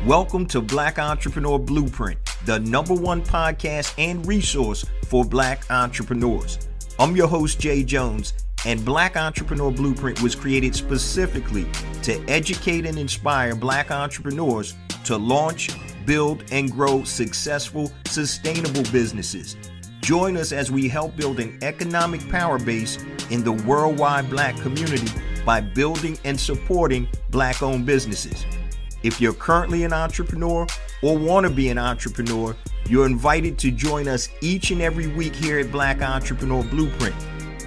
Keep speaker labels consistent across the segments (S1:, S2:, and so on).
S1: Welcome to Black Entrepreneur Blueprint, the #1 podcast and resource for Black entrepreneurs. I'm your host, Jay Jones, and Black Entrepreneur Blueprint was created specifically to educate and inspire Black entrepreneurs to launch, build, and grow successful, sustainable businesses. Join us as we help build an economic power base in the worldwide Black community by building and supporting Black-owned businesses. If you're currently an entrepreneur or want to be an entrepreneur, you're invited to join us each and every week here at Black Entrepreneur Blueprint.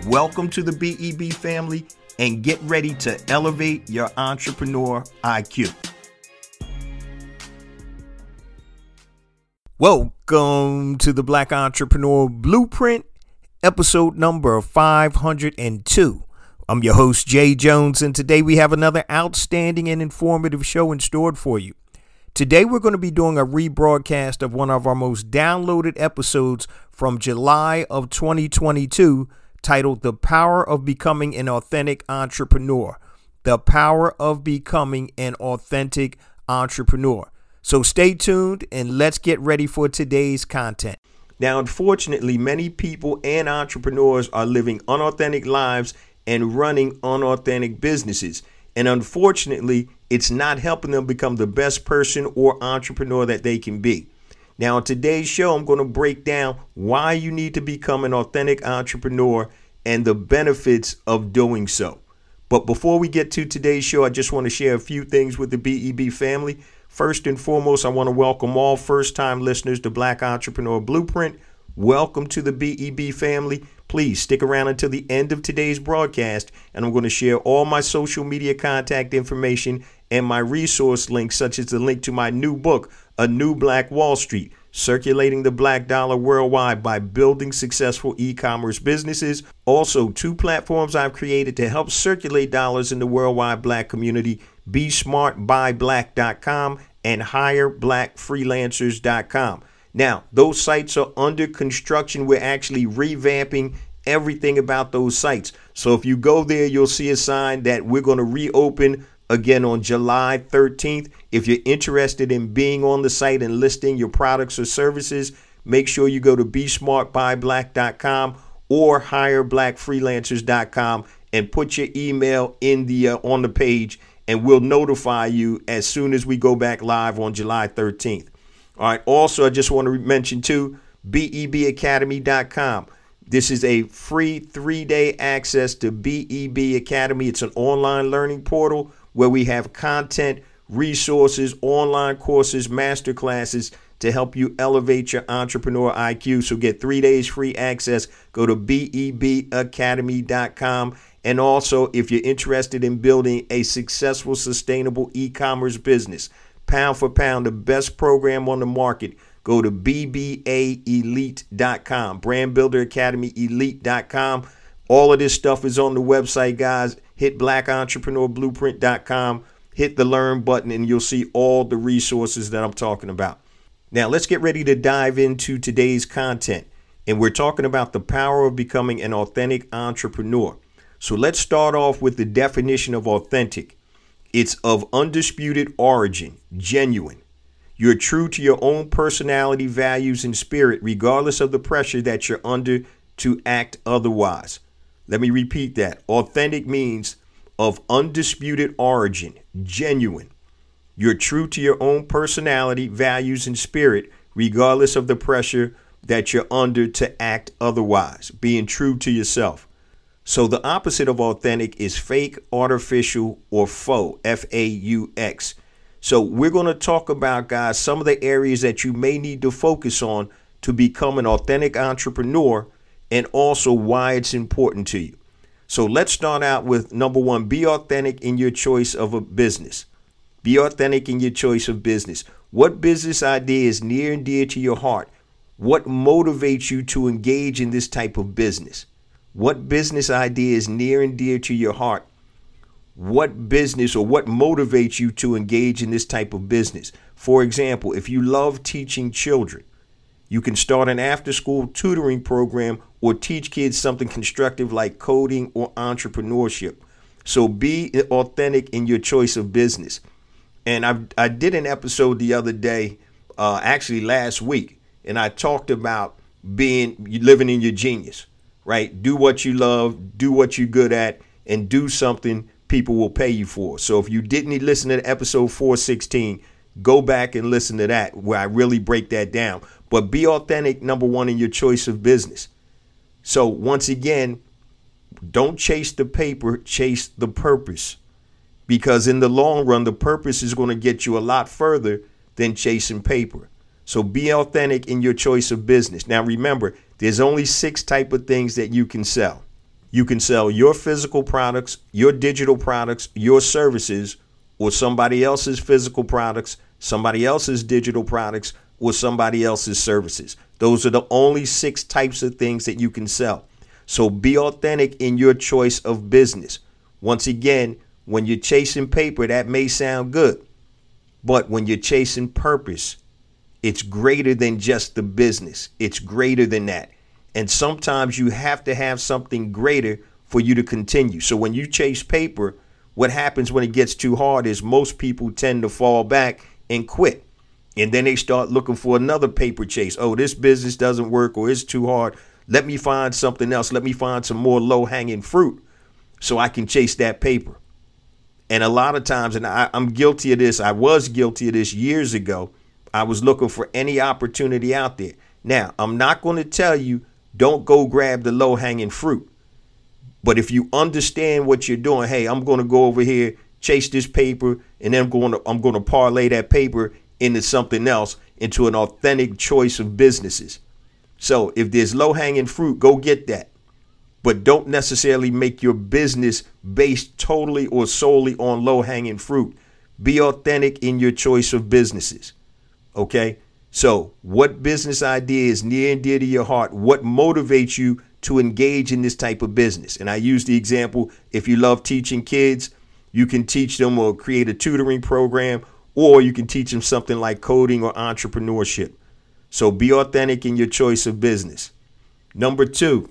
S1: Welcome to the BEB family and get ready to elevate your entrepreneur IQ. Welcome to the Black Entrepreneur Blueprint, episode number 502. I'm your host, Jay Jones, and today we have another outstanding and informative show in store for you. Today we're going to be doing a rebroadcast of one of our most downloaded episodes from July of 2022, titled The Power of Becoming an Authentic Entrepreneur. The Power of Becoming an Authentic Entrepreneur. So stay tuned and let's get ready for today's content. Now, unfortunately, many people and entrepreneurs are living unauthentic lives and running unauthentic businesses. And unfortunately, it's not helping them become the best person or entrepreneur that they can be. Now, in today's show, I'm going to break down why you need to become an authentic entrepreneur and the benefits of doing so. But before we get to today's show, I just want to share a few things with the BEB family. First and foremost, I want to welcome all first-time listeners to Black Entrepreneur Blueprint. Welcome to the BEB family. Please stick around until the end of today's broadcast, and I'm going to share all my social media contact information and my resource links, such as the link to my new book, A New Black Wall Street, Circulating the Black Dollar Worldwide by Building Successful E-Commerce Businesses. Also, 2 platforms I've created to help circulate dollars in the worldwide Black community, BeSmartByBlack.com and HireBlackFreelancers.com. Now, those sites are under construction. We're actually revamping everything about those sites. So if you go there, you'll see a sign that we're going to reopen again on July 13th. If you're interested in being on the site and listing your products or services, make sure you go to BeSmartByBlack.com or HireBlackFreelancers.com and put your email in the on the page, and we'll notify you as soon as we go back live on July 13th. All right. Also, I just want to mention, too, BEBacademy.com. This is a free 3-day access to BEB Academy. It's an online learning portal where we have content, resources, online courses, masterclasses to help you elevate your entrepreneur IQ. So get 3 days free access. Go to BEBacademy.com. And also, if you're interested in building a successful, sustainable e-commerce business, pound for pound, the best program on the market, go to BBAElite.com, Brand Builder Academy Elite.com. All of this stuff is on the website, guys. Hit BlackEntrepreneurblueprint.com, hit the learn button, and you'll see all the resources that I'm talking about. Now, let's get ready to dive into today's content. And we're talking about the power of becoming an authentic entrepreneur. So let's start off with the definition of authentic. It's of undisputed origin, genuine. You're true to your own personality, values, and spirit, regardless of the pressure that you're under to act otherwise. Let me repeat that. Authentic means of undisputed origin, genuine. You're true to your own personality, values, and spirit, regardless of the pressure that you're under to act otherwise, being true to yourself. So the opposite of authentic is fake, artificial, or faux, F-A-U-X. So we're going to talk about, guys, some of the areas that you may need to focus on to become an authentic entrepreneur, and also why it's important to you. So let's start out with number 1, be authentic in your choice of a business. Be authentic in your choice of business. What business idea is near and dear to your heart? What motivates you to engage in this type of business? What business idea is near and dear to your heart? What business or what motivates you to engage in this type of business? For example, if you love teaching children, you can start an after-school tutoring program or teach kids something constructive like coding or entrepreneurship. So be authentic in your choice of business. And I did an episode the other day, actually last week, and I talked about living in your genius, right? Do what you love, do what you're good at, and do something people will pay you for. So if you didn't listen to episode 416, go back and listen to that where I really break that down. But be authentic, number one, in your choice of business. So once again, don't chase the paper, chase the purpose. Because in the long run, the purpose is going to get you a lot further than chasing paper. So be authentic in your choice of business. Now, remember, there's only 6 types of things that you can sell. You can sell your physical products, your digital products, your services, or somebody else's physical products, somebody else's digital products, or somebody else's services. Those are the only 6 types of things that you can sell. So be authentic in your choice of business. Once again, when you're chasing paper, that may sound good. But when you're chasing purpose, it's greater than just the business. It's greater than that. And sometimes you have to have something greater for you to continue. So when you chase paper, what happens when it gets too hard is most people tend to fall back and quit. And then they start looking for another paper chase. Oh, this business doesn't work, or it's too hard. Let me find something else. Let me find some more low-hanging fruit so I can chase that paper. And a lot of times, and I'm guilty of this. I was guilty of this years ago. I was looking for any opportunity out there. Now, I'm not going to tell you don't go grab the low-hanging fruit. But if you understand what you're doing, hey, I'm going to go over here, chase this paper, and then I'm going to parlay that paper into something else, into an authentic choice of businesses. So if there's low-hanging fruit, go get that. But don't necessarily make your business based totally or solely on low-hanging fruit. Be authentic in your choice of businesses. Okay? So what business idea is near and dear to your heart? What motivates you to engage in this type of business? And I use the example, if you love teaching kids, you can teach them or create a tutoring program, or you can teach them something like coding or entrepreneurship. So be authentic in your choice of business. Number 2,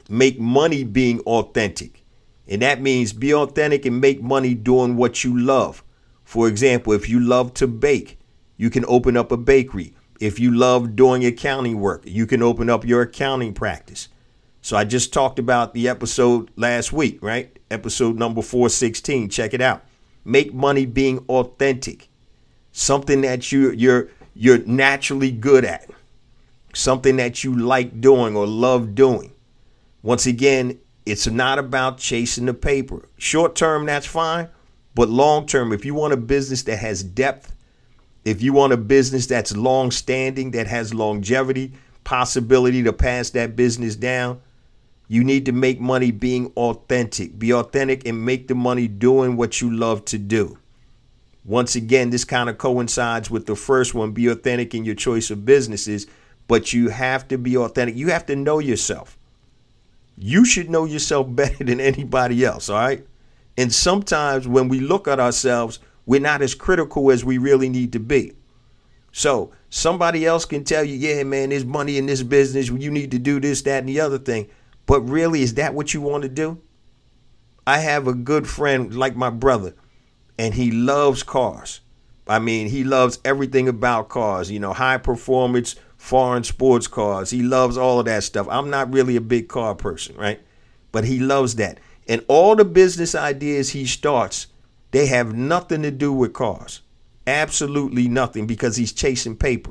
S1: make money being authentic. And that means be authentic and make money doing what you love. For example, if you love to bake, you can open up a bakery. If you love doing accounting work, you can open up your accounting practice. So I just talked about the episode last week, right? Episode number 416. Check it out. Make money being authentic. Something that you're naturally good at. Something that you like doing or love doing. Once again, it's not about chasing the paper. Short term, that's fine. But long term, if you want a business that has depth, if you want a business that's long standing, that has longevity, possibility to pass that business down, you need to make money being authentic. Be authentic and make the money doing what you love to do. Once again, this kind of coincides with the first one. Be authentic in your choice of businesses, but you have to be authentic. You have to know yourself. You should know yourself better than anybody else, all right? And sometimes when we look at ourselves, we're not as critical as we really need to be. So somebody else can tell you, yeah, man, there's money in this business. You need to do this, that, and the other thing. But really, is that what you want to do? I have a good friend like my brother, and he loves cars. I mean, he loves everything about cars, you know, high performance, foreign sports cars. He loves all of that stuff. I'm not really a big car person, right? But he loves that. And all the business ideas he starts, they have nothing to do with cars. Absolutely nothing, because he's chasing paper.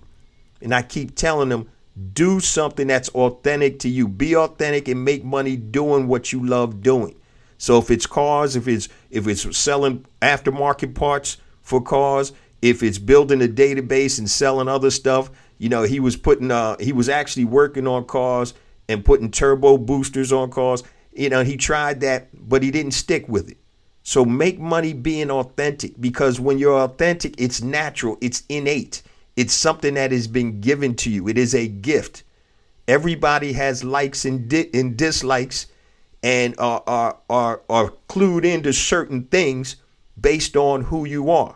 S1: And I keep telling him, do something that's authentic to you. Be authentic and make money doing what you love doing. So if it's cars, if it's selling aftermarket parts for cars, if it's building a database and selling other stuff, you know, he was actually working on cars and putting turbo boosters on cars. You know, he tried that, but he didn't stick with it. So make money being authentic, because when you're authentic, it's natural, it's innate. It's something that has been given to you. It is a gift. Everybody has likes and dislikes, and are clued into certain things based on who you are.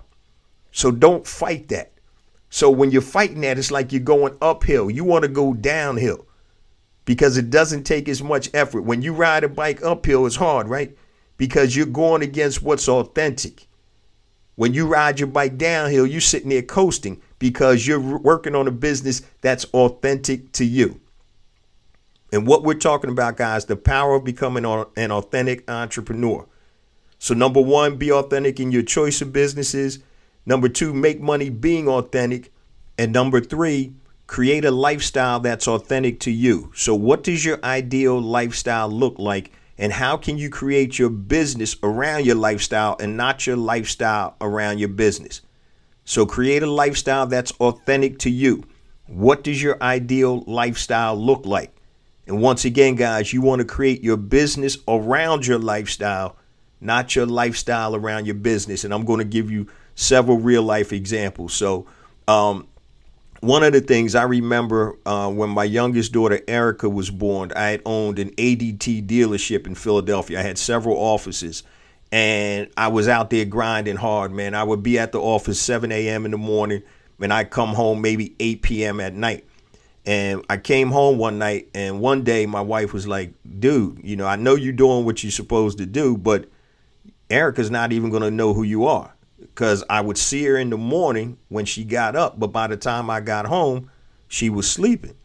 S1: So don't fight that. So when you're fighting that, it's like you're going uphill. You want to go downhill, because it doesn't take as much effort. When you ride a bike uphill, it's hard, right? Because you're going against what's authentic. When you ride your bike downhill, you're sitting there coasting because you're working on a business that's authentic to you. And what we're talking about, guys, the power of becoming an authentic entrepreneur. So number one, be authentic in your choice of businesses. Number two, make money being authentic. And number three, create a lifestyle that's authentic to you. So what does your ideal lifestyle look like? And how can you create your business around your lifestyle and not your lifestyle around your business? So create a lifestyle that's authentic to you. What does your ideal lifestyle look like? And once again, guys, you want to create your business around your lifestyle, not your lifestyle around your business. And I'm going to give you several real life examples. So one of the things I remember when my youngest daughter, Erica, was born, I had owned an ADT dealership in Philadelphia. I had several offices and I was out there grinding hard, man. I would be at the office 7 a.m. in the morning and I'd come home maybe 8 p.m. at night. And I came home one night and one day my wife was like, dude, you know, I know you're doing what you're supposed to do, but Erica's not even going to know who you are. Because I would see her in the morning when she got up, but by the time I got home, she was sleeping.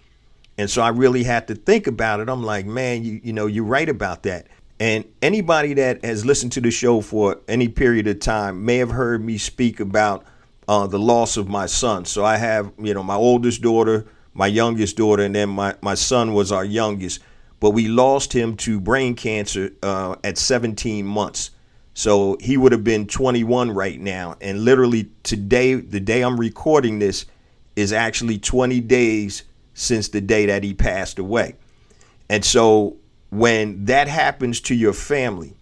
S1: And so I really had to think about it. I'm like, man, you know, you're right about that. And anybody that has listened to the show for any period of time may have heard me speak about the loss of my son. So I have, you know, my oldest daughter, my youngest daughter, and then my son was our youngest. But we lost him to brain cancer at 17 months. So he would have been 21 right now. And literally today, the day I'm recording this, is actually 20 days since the day that he passed away. And so when that happens to your family,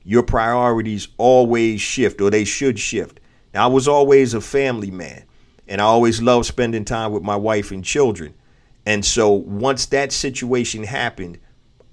S1: your priorities always shift, or they should shift. Now, I was always a family man, and I always loved spending time with my wife and children. And so once that situation happened,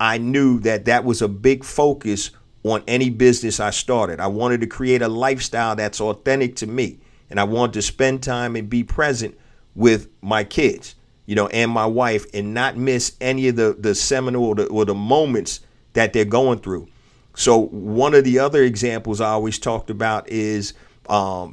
S1: I knew that that was a big focus on any business I started. I wanted to create a lifestyle that's authentic to me. And I wanted to spend time and be present with my kids, you know, and my wife, and not miss any of the seminal or the moments that they're going through. So one of the other examples I always talked about is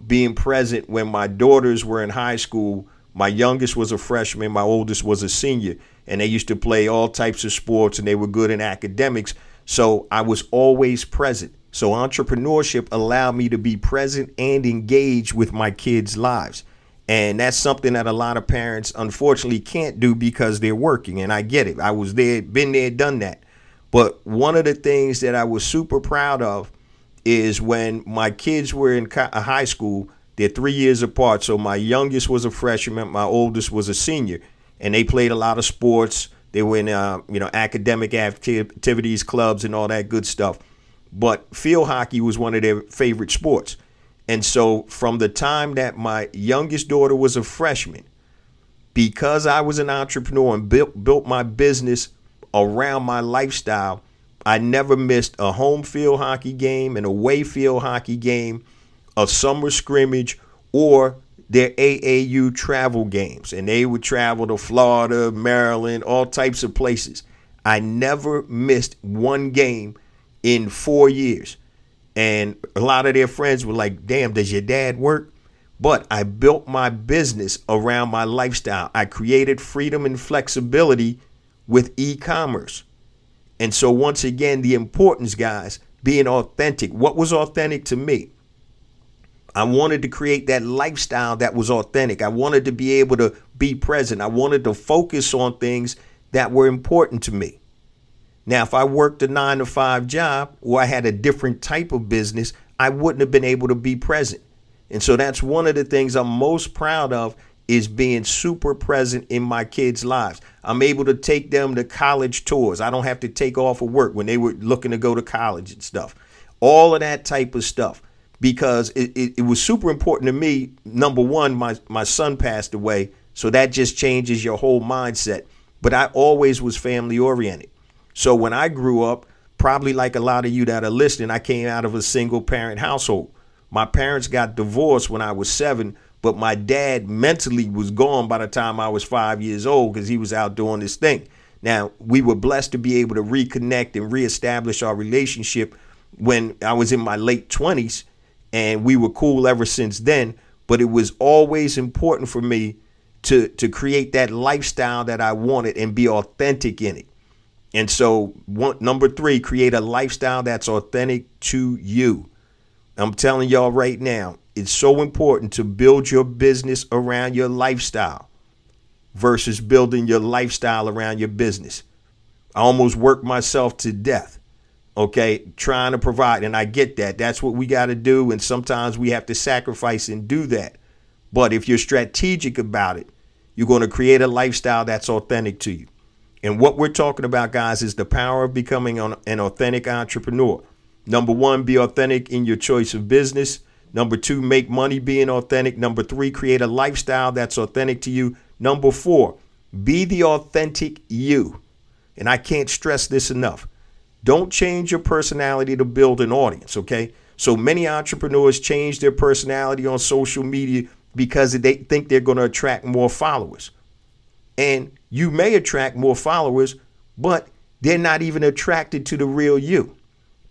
S1: being present when my daughters were in high school. My youngest was a freshman, my oldest was a senior, and they used to play all types of sports and they were good in academics. So I was always present. So entrepreneurship allowed me to be present and engaged with my kids' lives. And that's something that a lot of parents unfortunately can't do because they're working. And I get it. I was there, been there, done that. But one of the things that I was super proud of is when my kids were in high school, they're 3 years apart. So my youngest was a freshman, my oldest was a senior, and they played a lot of sports. They were in, academic activities, clubs, and all that good stuff. But field hockey was one of their favorite sports. And so from the time that my youngest daughter was a freshman, because I was an entrepreneur and built my business around my lifestyle, I never missed a home field hockey game, an away field hockey game, a summer scrimmage, or their AAU travel games. And they would travel to Florida, Maryland, all types of places. I never missed one game in 4 years. And a lot of their friends were like, damn, does your dad work? But I built my business around my lifestyle. I created freedom and flexibility with e-commerce. And so once again, the importance, guys, being authentic. What was authentic to me? I wanted to create that lifestyle that was authentic. I wanted to be able to be present. I wanted to focus on things that were important to me. Now, if I worked a 9-to-5 job or I had a different type of business, I wouldn't have been able to be present. And so that's one of the things I'm most proud of, is being super present in my kids' lives. I'm able to take them to college tours. I don't have to take off of work when they were looking to go to college and stuff. All of that type of stuff, because it was super important to me. Number one, my son passed away, so that just changes your whole mindset. But I always was family oriented. So when I grew up, probably like a lot of you that are listening, I came out of a single parent household. My parents got divorced when I was 7, but my dad mentally was gone by the time I was 5 years old because he was out doing this thing. Now, we were blessed to be able to reconnect and reestablish our relationship when I was in my late 20s. and we were cool ever since then. But it was always important for me to create that lifestyle that I wanted and be authentic in it. And so number 3, create a lifestyle that's authentic to you. I'm telling y'all right now, it's so important to build your business around your lifestyle versus building your lifestyle around your business. I almost worked myself to death, okay, trying to provide. And I get that. That's what we got to do. And sometimes we have to sacrifice and do that. But if you're strategic about it, you're going to create a lifestyle that's authentic to you. And what we're talking about, guys, is the power of becoming an authentic entrepreneur. Number 1, be authentic in your choice of business. Number 2, make money being authentic. Number 3, create a lifestyle that's authentic to you. Number 4, be the authentic you. And I can't stress this enough. Don't change your personality to build an audience, okay? So many entrepreneurs change their personality on social media because they think they're going to attract more followers. And you may attract more followers, but they're not even attracted to the real you.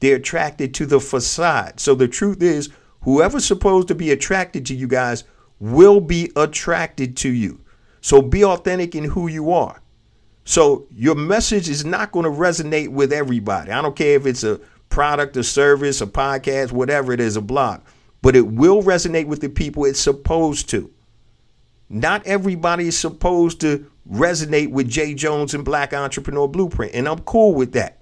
S1: They're attracted to the facade. So the truth is, whoever's supposed to be attracted to you guys will be attracted to you. So be authentic in who you are. So your message is not going to resonate with everybody. I don't care if it's a product, a service, a podcast, whatever it is, a blog, but it will resonate with the people it's supposed to. Not everybody is supposed to resonate with Jay Jones and Black Entrepreneur Blueprint, and I'm cool with that.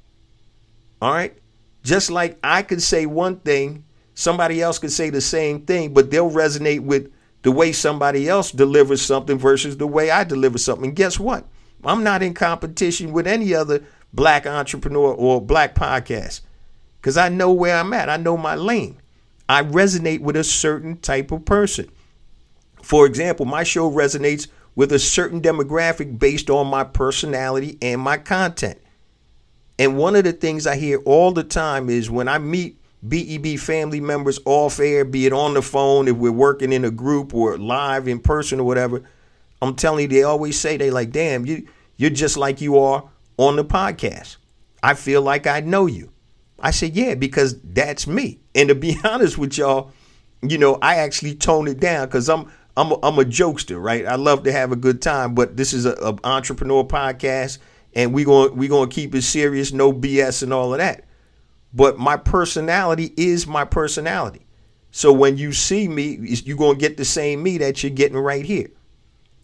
S1: All right. Just like I could say one thing, somebody else could say the same thing, but they'll resonate with the way somebody else delivers something versus the way I deliver something. And guess what? I'm not in competition with any other Black entrepreneur or Black podcast because I know where I'm at. I know my lane. I resonate with a certain type of person. For example, my show resonates with a certain demographic based on my personality and my content. And one of the things I hear all the time is when I meet BEB family members off air, be it on the phone, if we're working in a group or live in person or whatever, I'm telling you, they always say, they like, damn, you're just like you are on the podcast. I feel like I know you. I say, yeah, because that's me. And to be honest with y'all, I actually tone it down because I'm a jokester, right? I love to have a good time, but this is an entrepreneur podcast. And we're going to keep it serious, no BS and all of that. But my personality is my personality. So when you see me, you're going to get the same me that you're getting right here.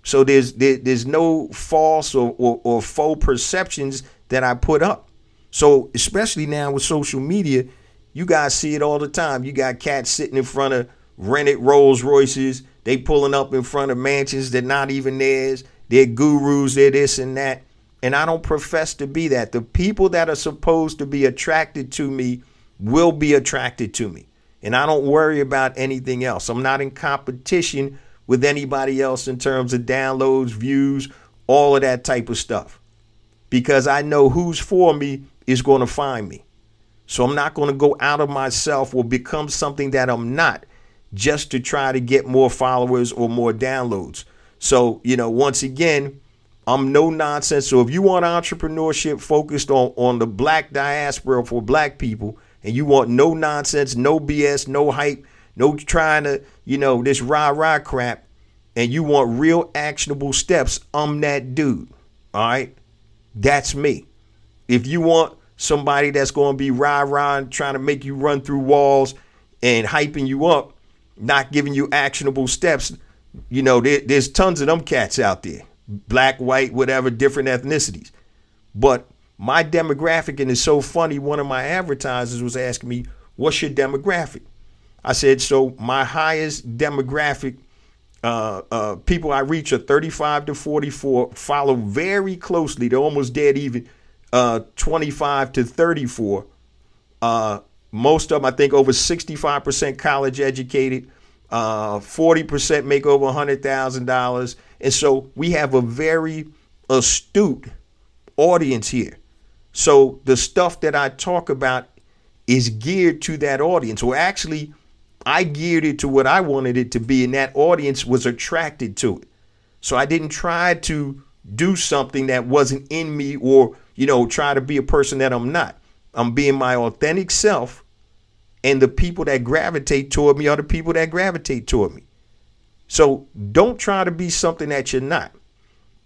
S1: So there's no false or faux perceptions that I put up. So especially now with social media, you guys see it all the time. You got cats sitting in front of rented Rolls Royces. They pulling up in front of mansions that not even theirs. They're gurus, they're this and that. And I don't profess to be that. The people that are supposed to be attracted to me will be attracted to me. And I don't worry about anything else. I'm not in competition with anybody else in terms of downloads, views, all of that type of stuff. Because I know who's for me is going to find me. So I'm not going to go out of myself or become something that I'm not just to try to get more followers or more downloads. So, once again, I'm no nonsense. So if you want entrepreneurship focused on the Black diaspora for Black people, and you want no nonsense, no BS, no hype, no trying to, this rah-rah crap, and you want real actionable steps, I'm that dude. All right. That's me. If you want somebody that's going to be rah-rah and trying to make you run through walls and hyping you up, not giving you actionable steps, there's tons of them cats out there. Black, white, whatever, different ethnicities. But my demographic, and it's so funny, one of my advertisers was asking me, what's your demographic? I said, so my highest demographic people I reach are 35 to 44, follow very closely. They're almost dead even, 25 to 34. Most of them, I think, over 65% college educated. 40% make over $100,000. And so we have a very astute audience here. So the stuff that I talk about is geared to that audience. Or actually, I geared it to what I wanted it to be, and that audience was attracted to it. So I didn't try to do something that wasn't in me or, try to be a person that I'm not. I'm being my authentic self. And the people that gravitate toward me are the people that gravitate toward me. So don't try to be something that you're not.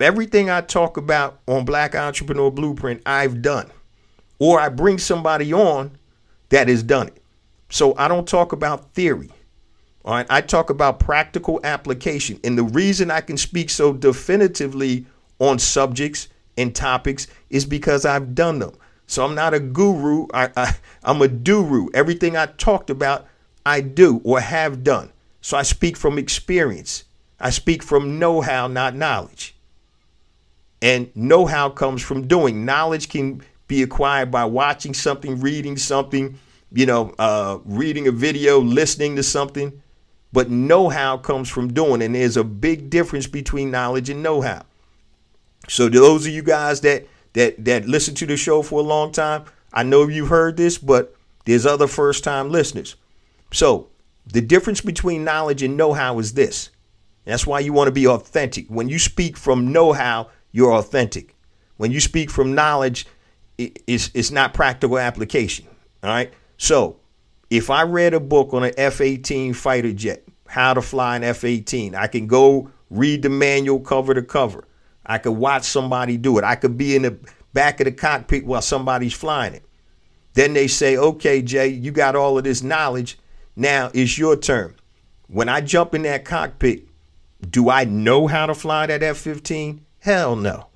S1: Everything I talk about on Black Entrepreneur Blueprint, I've done. Or I bring somebody on that has done it. So I don't talk about theory. All right. I talk about practical application. And the reason I can speak so definitively on subjects and topics is because I've done them. So I'm not a guru. I'm a duru. Everything I talked about, I do or have done. So I speak from experience. I speak from know-how, not knowledge. And know-how comes from doing. Knowledge can be acquired by watching something, reading something, reading a video, listening to something. But know-how comes from doing. And there's a big difference between knowledge and know-how. So those of you guys that listen to the show for a long time, I know you've heard this, but there's other first-time listeners. So the difference between knowledge and know-how is this. That's why you want to be authentic. When you speak from know-how, you're authentic. When you speak from knowledge, it's not practical application. All right. So if I read a book on an F-18 fighter jet, how to fly an F-18, I can go read the manual cover to cover. I could watch somebody do it. I could be in the back of the cockpit while somebody's flying it. Then they say, okay, Jay, you got all of this knowledge. Now it's your turn. When I jump in that cockpit, do I know how to fly that F-15? Hell no.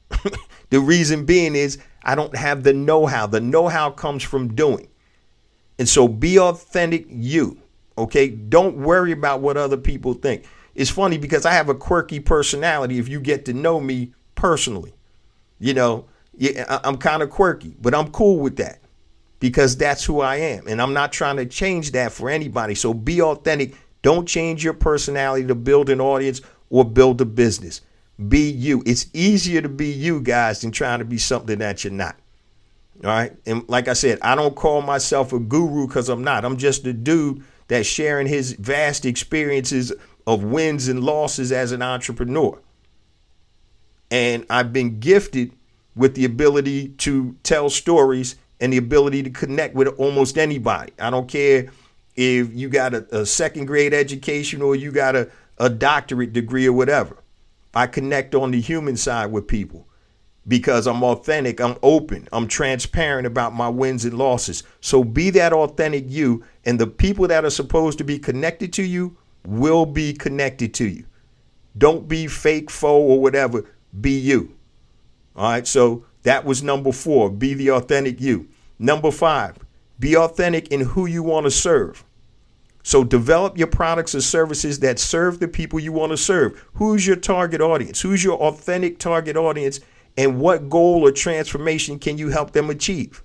S1: The reason being is I don't have the know-how. The know-how comes from doing. And so be authentic you. Okay. Don't worry about what other people think. It's funny because I have a quirky personality. If you get to know me personally, I'm kind of quirky, but I'm cool with that because that's who I am. And I'm not trying to change that for anybody. So be authentic. Don't change your personality to build an audience or build a business. Be you. It's easier to be you guys than trying to be something that you're not. All right. And like I said, I don't call myself a guru because I'm not. I'm just a dude that's sharing his vast experiences of wins and losses as an entrepreneur. And I've been gifted with the ability to tell stories and the ability to connect with almost anybody. I don't care if you got a second grade education or you got a doctorate degree or whatever. I connect on the human side with people because I'm authentic. I'm open. I'm transparent about my wins and losses. So be that authentic you, and the people that are supposed to be connected to you will be connected to you. Don't be fake, faux, or whatever. Be you. All right. So that was number 4. Be the authentic you. Number 5, be authentic in who you want to serve. So develop your products or services that serve the people you want to serve. Who's your target audience? Who's your authentic target audience? And what goal or transformation can you help them achieve?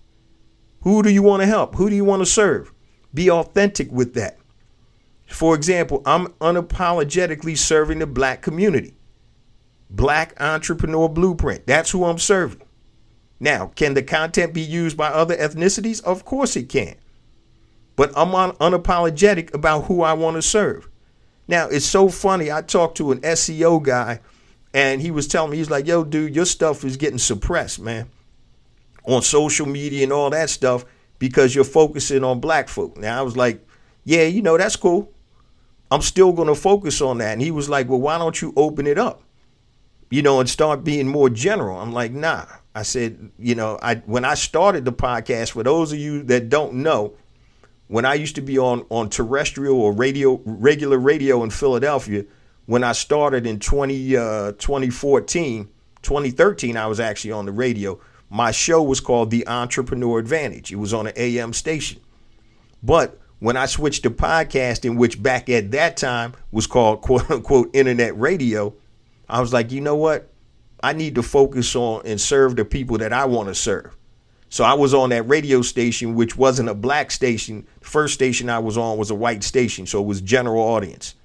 S1: Who do you want to help? Who do you want to serve? Be authentic with that. For example, I'm unapologetically serving the Black community. Black Entrepreneur Blueprint. That's who I'm serving. Now, can the content be used by other ethnicities? Of course it can. But I'm unapologetic about who I want to serve. Now, it's so funny. I talked to an SEO guy and he was telling me, he's like, yo, dude, your stuff is getting suppressed, man, on social media and all that stuff because you're focusing on Black folk. Now, I was like, yeah, that's cool. I'm still going to focus on that. And he was like, well, why don't you open it up, and start being more general? I'm like, nah. I said, when I started the podcast, for those of you that don't know, when I used to be on terrestrial or regular radio in Philadelphia, when I started in 2013, I was actually on the radio. My show was called The Entrepreneur Advantage. It was on an AM station. But when I switched to podcasting, which back at that time was called quote unquote internet radio, I was like, you know what? I need to focus on and serve the people that I want to serve. So I was on that radio station, which wasn't a Black station. The first station I was on was a white station, so it was general audience.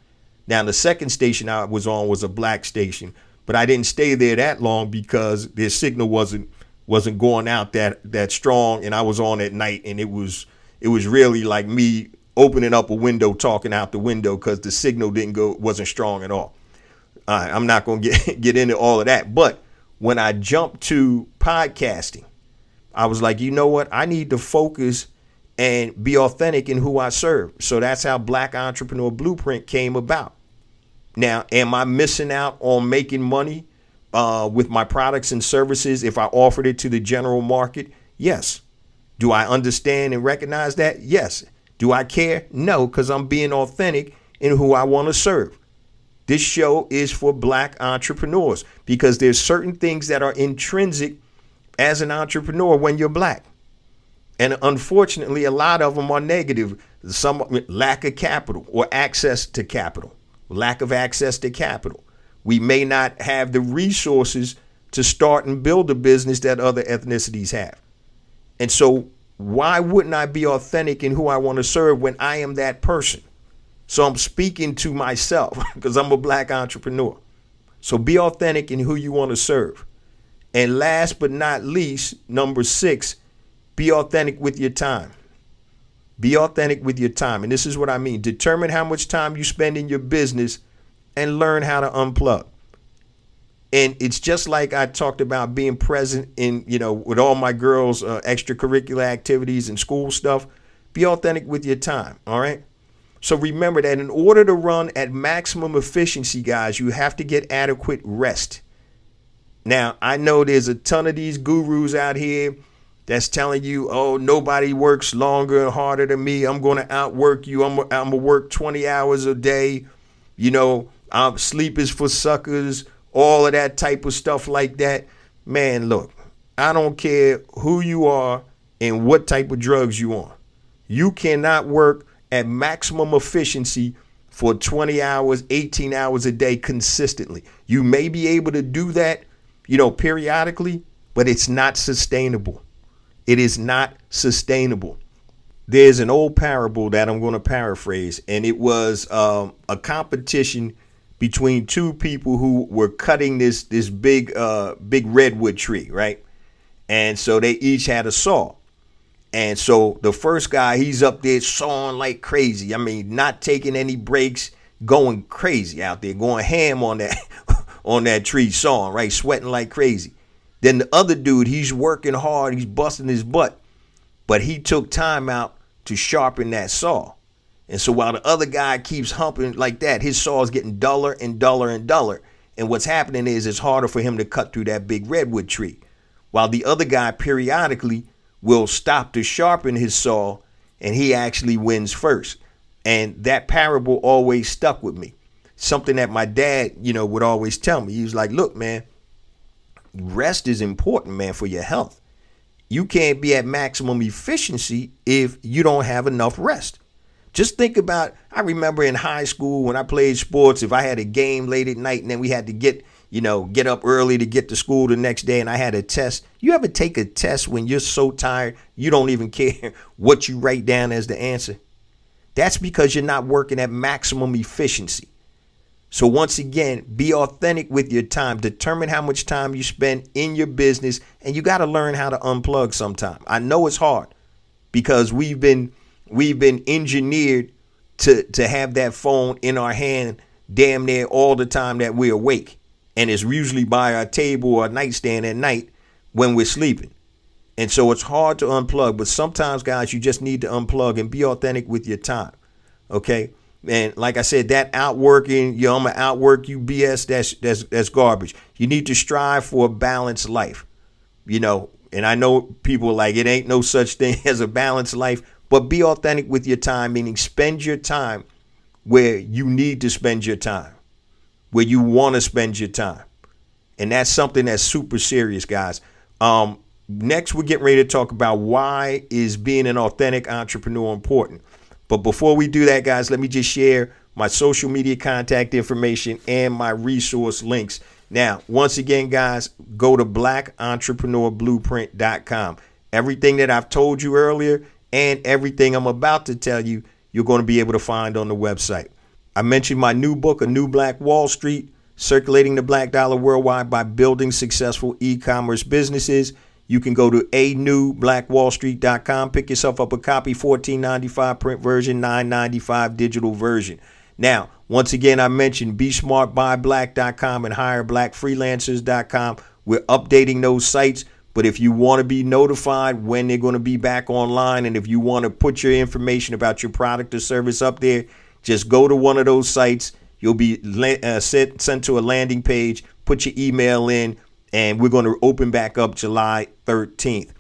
S1: Now, the second station I was on was a Black station, but I didn't stay there that long because their signal wasn't going out that strong, and I was on at night, and it was really like me opening up a window, talking out the window because the signal wasn't strong at all. I'm not going to get into all of that, but when I jumped to podcasting, I was like, you know what? I need to focus and be authentic in who I serve. So that's how Black Entrepreneur Blueprint came about. Now, am I missing out on making money with my products and services if I offered it to the general market? Yes. Do I understand and recognize that? Yes. Do I care? No, because I'm being authentic in who I want to serve. This show is for Black entrepreneurs because there's certain things that are intrinsic as an entrepreneur when you're Black. And unfortunately, a lot of them are negative. Some lack of capital or access to capital, lack of access to capital. We may not have the resources to start and build a business that other ethnicities have. And so why wouldn't I be authentic in who I want to serve when I am that person? So I'm speaking to myself because I'm a Black entrepreneur. So be authentic in who you want to serve. And last but not least, number 6, be authentic with your time. Be authentic with your time. And this is what I mean. Determine how much time you spend in your business and learn how to unplug. And it's just like I talked about being present in, with all my girls' extracurricular activities and school stuff. Be authentic with your time. All right. So remember that in order to run at maximum efficiency, guys, you have to get adequate rest. Now, I know there's a ton of these gurus out here that's telling you, oh, nobody works longer and harder than me. I'm going to outwork you. I'm going to work 20 hours a day. Sleep is for suckers, all of that type of stuff like that. Man, look, I don't care who you are and what type of drugs you on. You cannot work at maximum efficiency for 20 hours, 18 hours a day consistently. You may be able to do that, periodically, but it's not sustainable. It is not sustainable. There's an old parable that I'm going to paraphrase, and it was a competition between two people who were cutting this big redwood tree, right? And so they each had a saw. And so the first guy, he's up there sawing like crazy. I mean, not taking any breaks, going crazy out there, going ham on that on that tree sawing, right? Sweating like crazy. Then the other dude, he's working hard, he's busting his butt, but he took time out to sharpen that saw. And so while the other guy keeps humping like that, his saw is getting duller and duller and duller. And what's happening is it's harder for him to cut through that big redwood tree. While the other guy periodically will stop to sharpen his saw, and he actually wins first. And that parable always stuck with me. Something that my dad, would always tell me. He was like, look, man, rest is important, man, for your health. You can't be at maximum efficiency if you don't have enough rest. Just think about, I remember in high school when I played sports, if I had a game late at night and then we had to get up early to get to school the next day and I had a test. You ever take a test when you're so tired you don't even care what you write down as the answer? That's because you're not working at maximum efficiency. So once again, be authentic with your time. Determine how much time you spend in your business, and you got to learn how to unplug sometime. I know it's hard because we've been engineered to have that phone in our hand damn near all the time that we're awake. And it's usually by our table or nightstand at night when we're sleeping. And so it's hard to unplug. But sometimes, guys, you just need to unplug and be authentic with your time. OK, and like I said, that outworking, I'm going to outwork you BS. That's garbage. You need to strive for a balanced life, and I know people are like, it ain't no such thing as a balanced life. But be authentic with your time, meaning spend your time where you need to spend your time, where you want to spend your time. And that's something that's super serious, guys. Next, we're getting ready to talk about why is being an authentic entrepreneur important. But before we do that, guys, let me just share my social media contact information and my resource links. Now, once again, guys, go to blackentrepreneurBlueprint.com. Everything that I've told you earlier and everything I'm about to tell you, you're going to be able to find on the website. I mentioned my new book, A New Black Wall Street, Circulating the Black Dollar Worldwide by Building Successful E-Commerce Businesses. You can go to anewblackwallstreet.com, pick yourself up a copy, $14.95 print version, $9.95 digital version. Now, once again, I mentioned besmartbyblack.com and hireblackfreelancers.com. We're updating those sites, But if you want to be notified when they're going to be back online, and if you want to put your information about your product or service up there, just go to one of those sites. You'll be sent to a landing page, put your email in, and we're going to open back up July 13th.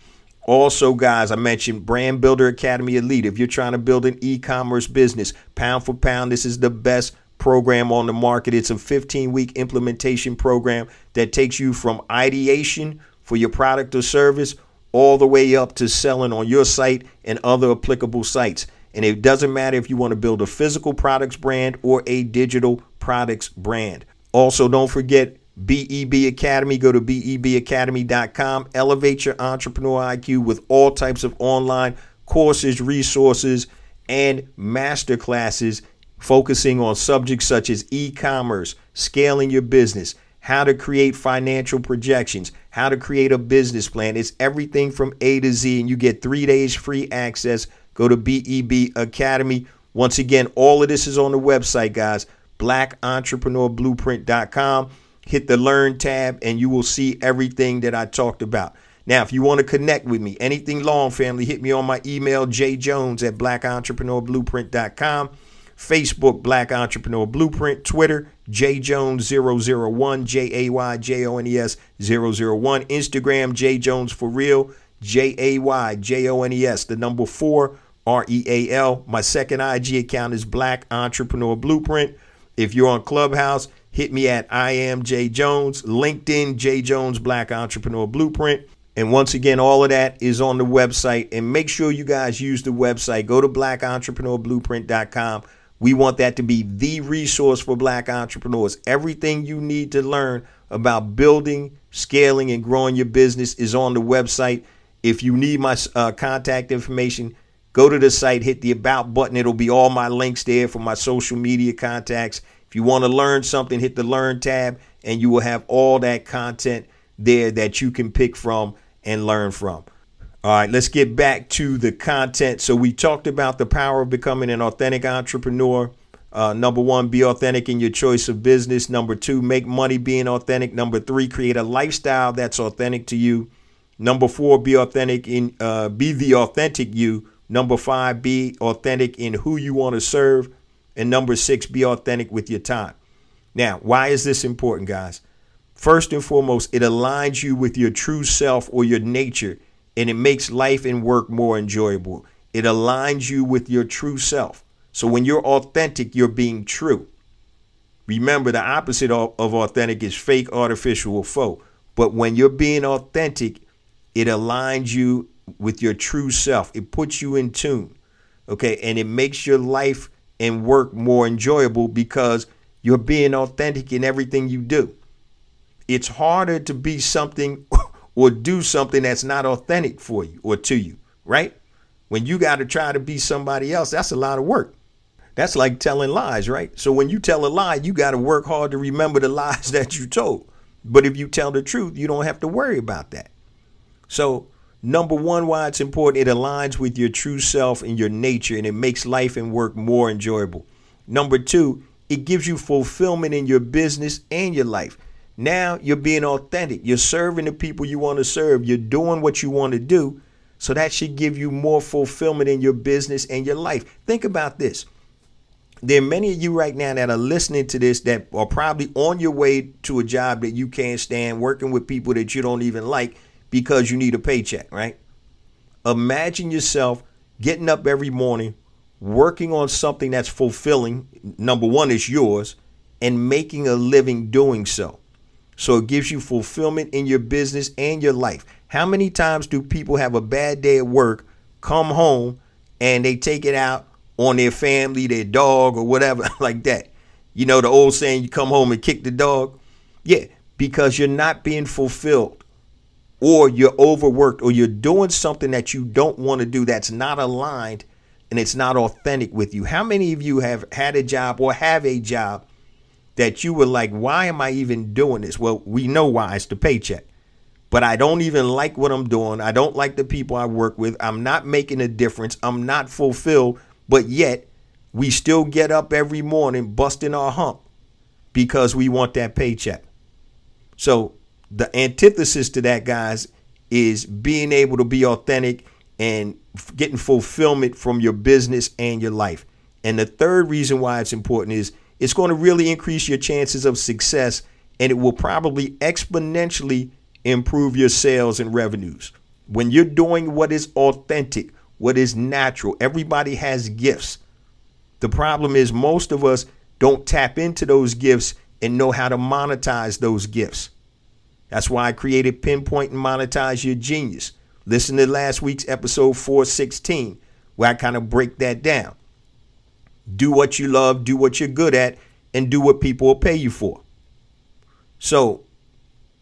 S1: Also, guys, I mentioned Brand Builder Academy Elite. If you're trying to build an e-commerce business, pound for pound, this is the best program on the market. It's a 15-week implementation program that takes you from ideation for your product or service all the way up to selling on your site and other applicable sites. And it doesn't matter if you want to build a physical products brand or a digital products brand. Also, don't forget BEB Academy. Go to bebacademy.com. Elevate your entrepreneur IQ with all types of online courses, resources, and master classes focusing on subjects such as e-commerce, scaling your business, how to create financial projections, how to create a business plan. It's everything from A to Z, and you get 3 days free access. Go to BEB Academy. Once again, all of this is on the website, guys, blackentrepreneurBlueprint.com. Hit the Learn tab, and you will see everything that I talked about. Now, if you want to connect with me, anything long, family, hit me on my email, jjones@blackentrepreneurBlueprint.com. Facebook, Black Entrepreneur Blueprint. Twitter, jjones001, JAYJONES001. Instagram, jjones4real, JAYJONES, the number 4, REAL. My second IG account is Black Entrepreneur Blueprint. If you're on Clubhouse, hit me at I am J Jones. LinkedIn, J Jones Black Entrepreneur Blueprint. And once again, all of that is on the website. And make sure you guys use the website. Go to blackentrepreneurBlueprint.com. We want that to be the resource for Black entrepreneurs. Everything you need to learn about building, scaling, and growing your business is on the website. If you need my contact information, go to the site, hit the About button. It'll be all my links there for my social media contacts. If you want to learn something, hit the Learn tab, and you will have all that content there that you can pick from and learn from. All right, let's get back to the content. So we talked about the power of becoming an authentic entrepreneur. Number 1, be authentic in your choice of business. Number 2, make money being authentic. Number 3, create a lifestyle that's authentic to you. Number 4, be authentic in be the authentic you. Number 5, be authentic in who you want to serve. And number 6, be authentic with your time. Now, why is this important, guys? First and foremost, it aligns you with your true self or your nature, and it makes life and work more enjoyable. It aligns you with your true self. So when you're authentic, you're being true. Remember, the opposite of authentic is fake, artificial, or faux. But when you're being authentic, it aligns you with your true self. It puts you in tune. Okay. And it makes your life and work more enjoyable because you're being authentic in everything you do. It's harder to be something or do something that's not authentic for you or to you, right? When you got to try to be somebody else, that's a lot of work. That's like telling lies, right? So when you tell a lie, you got to work hard to remember the lies that you told. But if you tell the truth, you don't have to worry about that. So number 1, why it's important, it aligns with your true self and your nature, and it makes life and work more enjoyable. Number 2, it gives you fulfillment in your business and your life. Now you're being authentic. You're serving the people you want to serve. You're doing what you want to do. So that should give you more fulfillment in your business and your life. Think about this. There are many of you right now that are listening to this that are probably on your way to a job that you can't stand, working with people that you don't even like because you need a paycheck, right? Imagine yourself getting up every morning, working on something that's fulfilling. Number 1, is yours, and making a living doing so. So it gives you fulfillment in your business and your life. How many times do people have a bad day at work, come home, and they take it out on their family, their dog, or whatever like that? You know, the old saying, you come home and kick the dog. Yeah, because you're not being fulfilled, or you're overworked, or you're doing something that you don't want to do, that's not aligned, and it's not authentic with you. How many of you have had a job or have a job that you were like, why am I even doing this? Well, we know why. It's the paycheck. But I don't even like what I'm doing. I don't like the people I work with. I'm not making a difference. I'm not fulfilled. But yet we still get up every morning busting our hump because we want that paycheck. So the antithesis to that, guys, is being able to be authentic and getting fulfillment from your business and your life. And the third reason why it's important is it's going to really increase your chances of success, and it will probably exponentially improve your sales and revenues. When you're doing what is authentic, what is natural, everybody has gifts. The problem is most of us don't tap into those gifts and know how to monetize those gifts. That's why I created Pinpoint and Monetize Your Genius. Listen to last week's episode 416, where I kind of break that down. Do what you love, do what you're good at, and do what people will pay you for. So,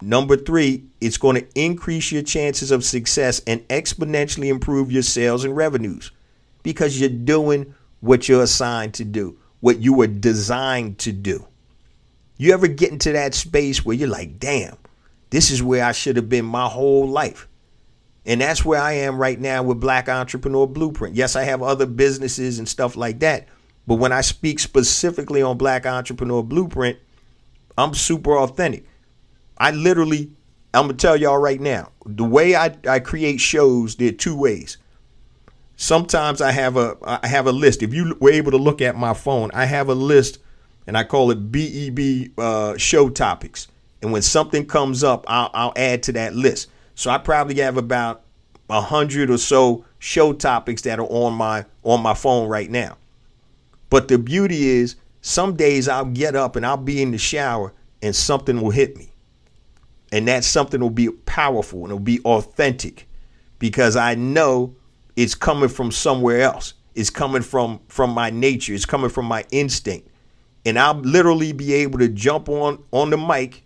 S1: number 3, it's going to increase your chances of success and exponentially improve your sales and revenues because you're doing what you're assigned to do, what you were designed to do. You ever get into that space where you're like, damn, this is where I should have been my whole life? And that's where I am right now with Black Entrepreneur Blueprint. Yes, I have other businesses and stuff like that. But when I speak specifically on Black Entrepreneur Blueprint, I'm super authentic. I'm going to tell y'all right now, the way I create shows, there are 2 ways. Sometimes I have a list. If you were able to look at my phone, I have a list and I call it BEB show topics. And when something comes up, I'll add to that list. So I probably have about 100 or so show topics that are on my phone right now. But the beauty is some days I'll get up and I'll be in the shower and something will hit me. And that something will be powerful and it'll be authentic because I know it's coming from somewhere else. It's coming from my nature. It's coming from my instinct. And I'll literally be able to jump on the mic,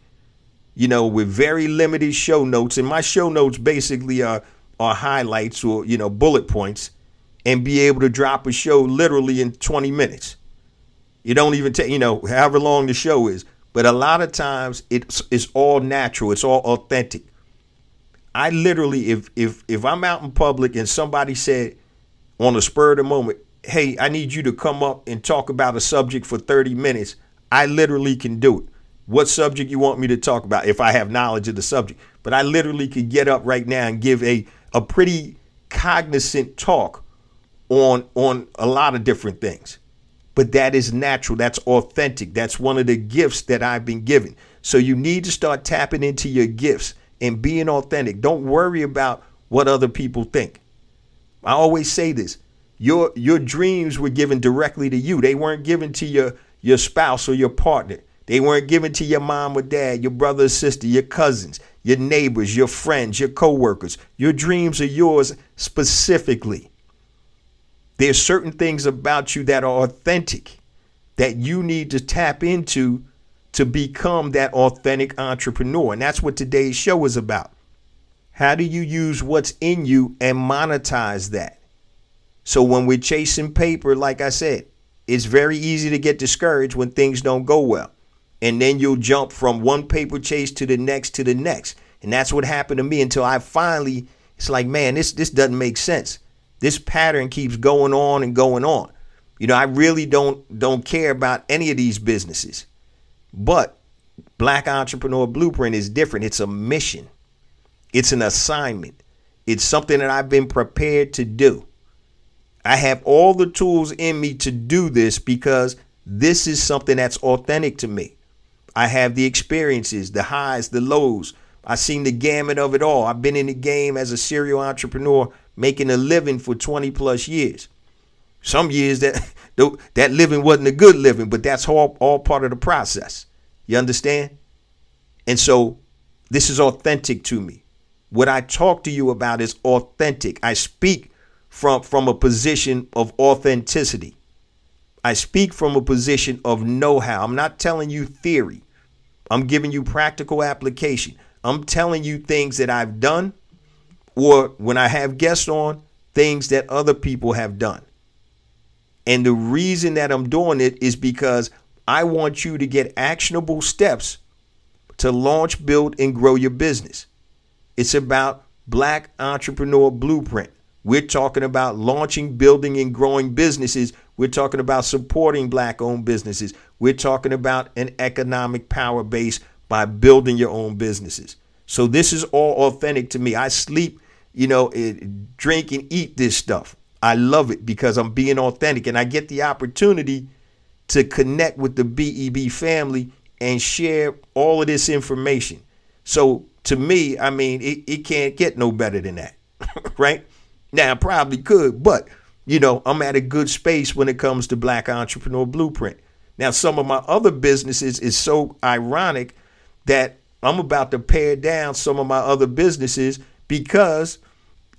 S1: you know, with very limited show notes. And my show notes basically are highlights or, you know, bullet points, and be able to drop a show literally in 20 minutes. You don't even take, you know, however long the show is. But a lot of times it's all natural. It's all authentic. I literally, if I'm out in public and somebody said on the spur of the moment, hey, I need you to come up and talk about a subject for 30 minutes, I literally can do it. What subject you want me to talk about if I have knowledge of the subject? But I literally could get up right now and give a pretty cognizant talk on a lot of different things. But that is natural. That's authentic. That's one of the gifts that I've been given. So you need to start tapping into your gifts and being authentic. Don't worry about what other people think. I always say this. Your dreams were given directly to you. They weren't given to your spouse or your partner. They weren't given to your mom or dad, your brother or sister, your cousins, your neighbors, your friends, your coworkers. Your dreams are yours specifically. There's certain things about you that are authentic that you need to tap into to become that authentic entrepreneur. And that's what today's show is about. How do you use what's in you and monetize that? So when we're chasing paper, like I said, it's very easy to get discouraged when things don't go well. And then you'll jump from one paper chase to the next. And that's what happened to me until I finally, it's like, man, this doesn't make sense. This pattern keeps going on and going on. You know, I really don't care about any of these businesses. But Black Entrepreneur Blueprint is different. It's a mission. It's an assignment. It's something that I've been prepared to do. I have all the tools in me to do this because this is something that's authentic to me. I have the experiences, the highs, the lows. I've seen the gamut of it all. I've been in the game as a serial entrepreneur, making a living for 20 plus years. Some years that living wasn't a good living, but that's all part of the process. You understand? And so this is authentic to me. What I talk to you about is authentic. I speak from a position of authenticity. I speak from a position of know-how. I'm not telling you theory. I'm giving you practical application. I'm telling you things that I've done, or when I have guests on, things that other people have done. And the reason that I'm doing it is because I want you to get actionable steps to launch, build, and grow your business. It's about Black Entrepreneur Blueprint. We're talking about launching, building, and growing businesses. We're talking about supporting Black-owned businesses. We're talking about an economic power base by building your own businesses. So this is all authentic to me. I sleep, drink and eat this stuff. I love it because I'm being authentic, and I get the opportunity to connect with the BEB family and share all of this information. So to me, I mean, it can't get no better than that, right? Now, I probably could, but, I'm at a good space when it comes to Black Entrepreneur Blueprint. Now, some of my other businesses is so ironic that I'm about to pare down some of my other businesses because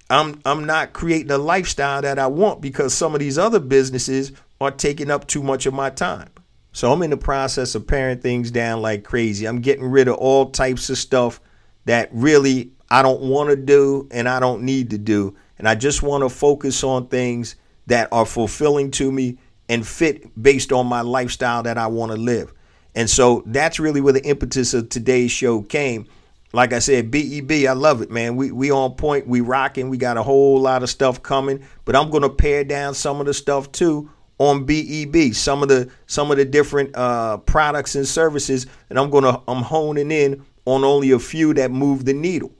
S1: I'm not creating a lifestyle that I want, because some of these other businesses are taking up too much of my time. So I'm in the process of paring things down like crazy. I'm getting rid of all types of stuff that really I don't want to do and I don't need to do. And I just want to focus on things that are fulfilling to me and fit based on my lifestyle that I want to live. And so that's really where the impetus of today's show came. Like I said, BEB, I love it, man. We on point. We rocking. We got a whole lot of stuff coming, but I'm going to pare down some of the stuff too on BEB, some of the different products and services, and I'm honing in on only a few that move the needle.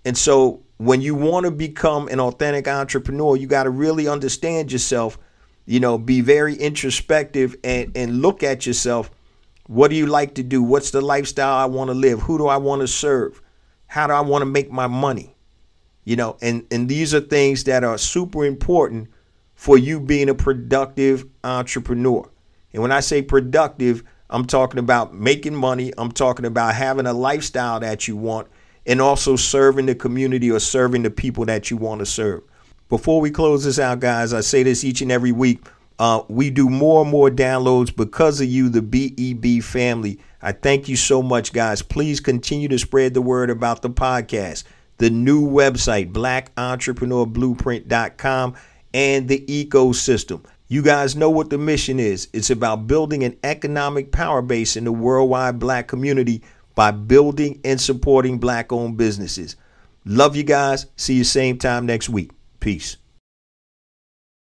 S1: And so when you want to become an authentic entrepreneur, you got to really understand yourself, be very introspective and look at yourself. What do you like to do? What's the lifestyle I want to live? Who do I want to serve? How do I want to make my money? And these are things that are super important for you being a productive entrepreneur. And when I say productive, I'm talking about making money. I'm talking about having a lifestyle that you want, and also serving the community or serving the people that you want to serve. Before we close this out, guys, I say this each and every week. We do more and more downloads because of you, the BEB family. I thank you so much, guys. Please continue to spread the word about the podcast, the new website, blackentrepreneurblueprint.com, and the ecosystem. You guys know what the mission is. It's about building an economic power base in the worldwide Black community by building and supporting Black-owned businesses. Love you guys. See you same time next week. Peace.